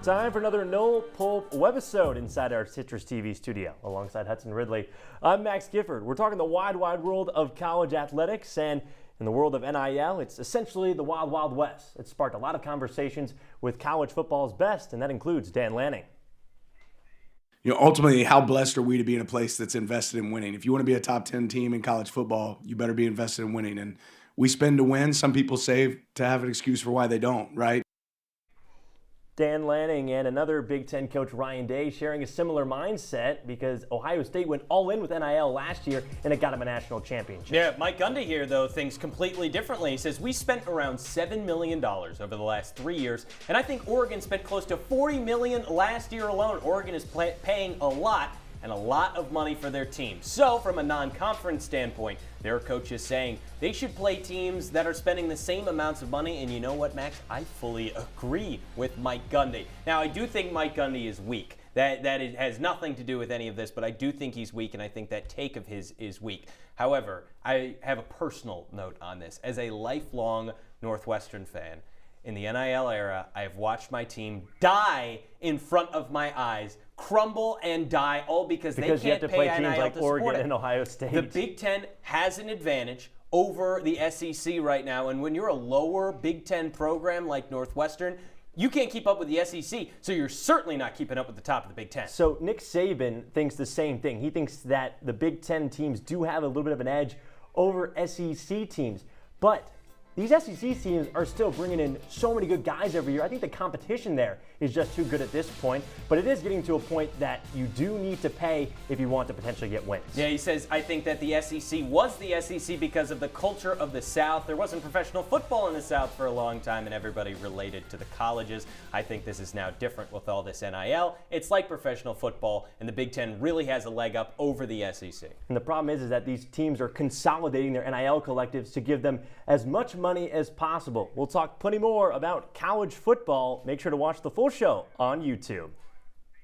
Time for another No Pulp Webisode inside our CitrusTV studio. Alongside Hudson and Ridley, I'm Max Gifford. We're talking the wide world of college athletics, and in the world of NIL, it's essentially the wild, wild west. It sparked a lot of conversations with college football's best, and that includes Dan Lanning. You know, ultimately, how blessed are we to be in a place that's invested in winning? If you want to be a top 10 team in college football, you better be invested in winning. And we spend to win. Some people save to have an excuse for why they don't, right? Dan Lanning and another Big Ten coach, Ryan Day, sharing a similar mindset because Ohio State went all in with NIL last year and it got them a national championship. Yeah, Mike Gundy here, though, thinks completely differently. He says, we spent around $7 million over the last 3 years, and I think Oregon spent close to $40 million last year alone. Oregon is paying a lot and a lot of money for their team. So from a non-conference standpoint, their coach is saying they should play teams that are spending the same amounts of money. And you know what, Max? I fully agree with Mike Gundy. Now, I do think Mike Gundy is weak. That has nothing to do with any of this, but I do think he's weak, and I think that take of his is weak. However, I have a personal note on this. As a lifelong Northwestern fan, in the NIL era, I have watched my team die in front of my eyes, crumble and die, all because they can't you have to pay play NIL teams like to Oregon support it. and Ohio State. The Big Ten has an advantage over the SEC right now, and when you're a lower Big Ten program like Northwestern, you can't keep up with the SEC, so you're certainly not keeping up with the top of the Big Ten. So Nick Saban thinks the same thing. He thinks that the Big Ten teams do have a little bit of an edge over SEC teams, but these SEC teams are still bringing in so many good guys every year. I think the competition there is just too good at this point, but it is getting to a point that you do need to pay if you want to potentially get wins. Yeah, he says, I think that the SEC was the SEC because of the culture of the South. There wasn't professional football in the South for a long time, and everybody related to the colleges. I think this is now different with all this NIL. It's like professional football, and the Big Ten really has a leg up over the SEC. And the problem is that these teams are consolidating their NIL collectives to give them as much money as possible. We'll talk plenty more about college football. Make sure to watch the full show on YouTube.